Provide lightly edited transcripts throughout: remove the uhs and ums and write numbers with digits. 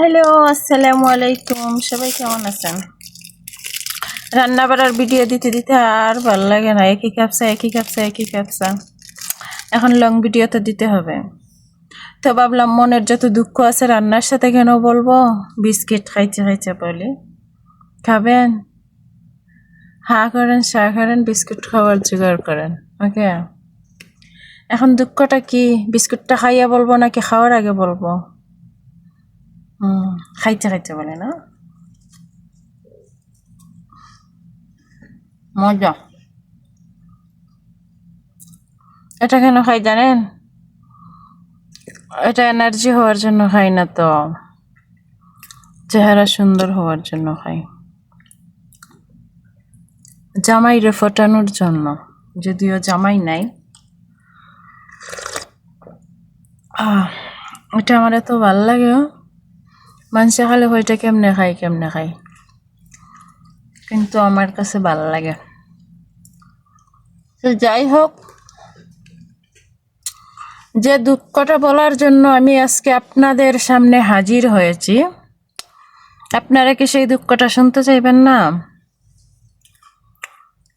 Hello, আসসালামু আলাইকুম। সবাই কেমন আছেন? রান্না বাড়ার ভিডিও দিতে দিতে আর ভালো লাগে না, একই ক্যাপসা। এখন লং ভিডিও তো দিতে হবে। তো ভাবলাম মনের যত দুঃখ আছে রান্নার সাথে কেন বলবো। বিস্কিট খাইতে বলি, খাবেন? হা করেন, চা করেন, বিস্কুট খাওয়ার জোগাড় করেন। ওকে, এখন দুঃখটা কি? বিস্কুটটা খাইয়া বলবো নাকি খাওয়ার আগে বলবো? খাইতে বলে না, মজা। এটা কেন খাই জানেন? এটা এনার্জি হওয়ার জন্য খাই না তো, চেহারা সুন্দর হওয়ার জন্য খাই। জামাইরে ফটানোর জন্য, যদিও জামাই নাই। এটা আমার এত ভাল লাগে। মানুষে খালে হয়টা কেমনে খাই, কিন্তু আমার কাছে ভাল লাগে। তো যাই হোক, যে দুঃখটা বলার জন্য আমি আজকে আপনাদের সামনে হাজির হয়েছি, আপনারা কি সেই দুঃখটা শুনতে চাইবেন না?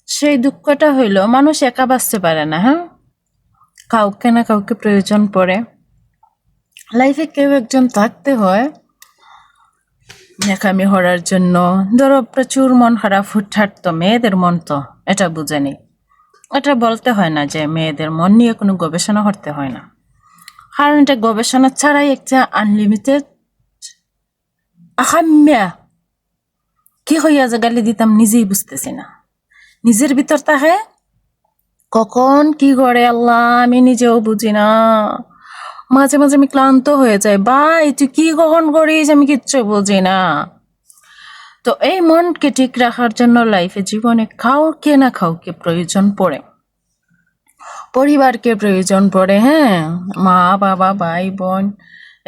সেই দুঃখটা হইল, মানুষ একা বাঁচতে পারে না। হ্যাঁ, কাউকে না কাউকে প্রয়োজন পড়ে। লাইফে কেউ একজন থাকতে হয় নেকামি হওয়ার জন্য। ধরো প্রচুর মন খারাপ, হুটহাট, তো মেয়েদের মন তো এটা বুঝেনি। এটা বলতে হয় না যে মেয়েদের মন নিয়ে কোনো গবেষণা করতে হয় না, কারণ এটা গবেষণা ছাড়াই একটা আনলিমিটেড আকাম্যা। কি হইয়া যে গালি দিতাম নিজেই বুঝতেছি না। নিজের ভিতর থাকে, কখন কি করে আল্লাহ আমি নিজেও বুঝি না। মাঝে মাঝে আমি ক্লান্ত হয়ে যাই, ভাই তুই কি কখন করিস আমি কিচ্ছু বুঝি না। তো এই মনকে ঠিক রাখার জন্য লাইফে জীবনে কাউকে না কাউকে প্রয়োজন পড়ে, পরিবারকে প্রয়োজন পড়ে। হ্যাঁ, মা বাবা ভাই বোন,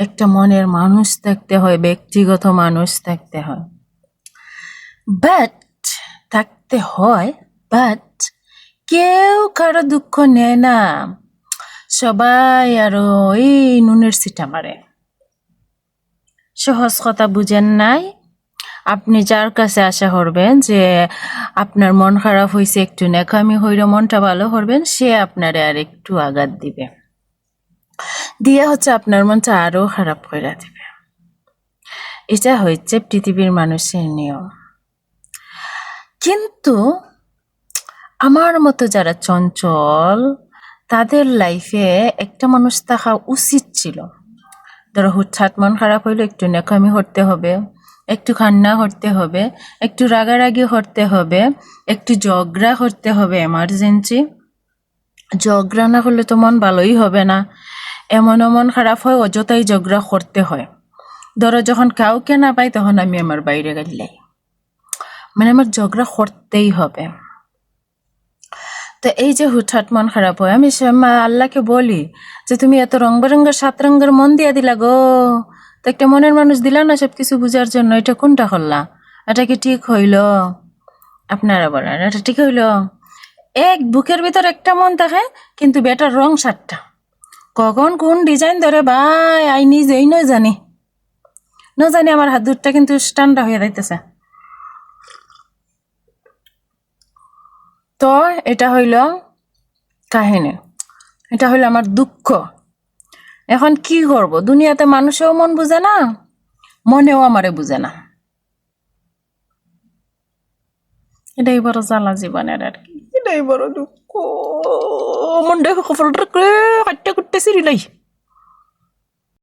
একটা মনের মানুষ থাকতে হয়, ব্যক্তিগত মানুষ থাকতে হয়। বাট থাকতে হয়, বাট কেউ কারো দুঃখ নেয় না। সবাই আরো এই নুনের সিটা মারে। সহজ কথা বুঝেন নাই? আপনি যার কাছে আশা করবেন যে আপনার মন খারাপ হয়েছে, একটু নেকামি হইলে মনটা ভালো করবেন, সে আপনারে আর একটু আঘাত দিবে, দিয়ে হচ্ছে আপনার মনটা আরো খারাপ করে দিবে। এটা হচ্ছে পৃথিবীর মানুষের নিয়ম। কিন্তু আমার মতো যারা চঞ্চল, তাদের লাইফে একটা মানুষ থাকা উচিত ছিল। ধরো হুটহাট মন খারাপ হইলে একটু নেকামি করতে হবে, একটু কান্না করতে হবে, একটু রাগারাগি করতে হবে, একটু ঝগড়া করতে হবে এমার্জেন্সি। ঝগড়া না করলে তো মন ভালোই হবে না। এমনও মন খারাপ হয় অযথাই ঝগড়া করতে হয়। ধরো যখন কাউকে না পাই তখন আমি আমার বাইরে গেলাই, মানে আমার ঝগড়া করতেই হবে। তো এই যে হুটহাট মন খারাপ হয়, আমি আল্লাহকে বলি যে তুমি এত রং বেরঙ্গের 7 রঙের মন দিয়া দিলা গো, তো একটা মনের মানুষ দিলা না সবকিছু বুঝার জন্য, এটা কোনটা করলা? এটা কি ঠিক হইল? আপনারা বলেন, এটা ঠিক হইল? এক বুকের ভিতর একটা মন থাকে, কিন্তু বেটার রং 7টা। কখন কোন ডিজাইন ধরে ভাই আই নিজেই নয় জানি, আমার হাত দুধটা কিন্তু ঠান্ডা হয়ে যাইতেছে। তো এটা হইল কাহিনী, এটা হইল আমার দুঃখ। এখন কি করব, দুনিয়াতে মানুষেও মন বুঝে না, মনেও আমারে বুঝে না। এটাই বড় জ্বালা জীবনের আর কি, এটাই বড় দুঃখ। মনটা কপালটা করে কাটতে কুটতে সিরিলাই।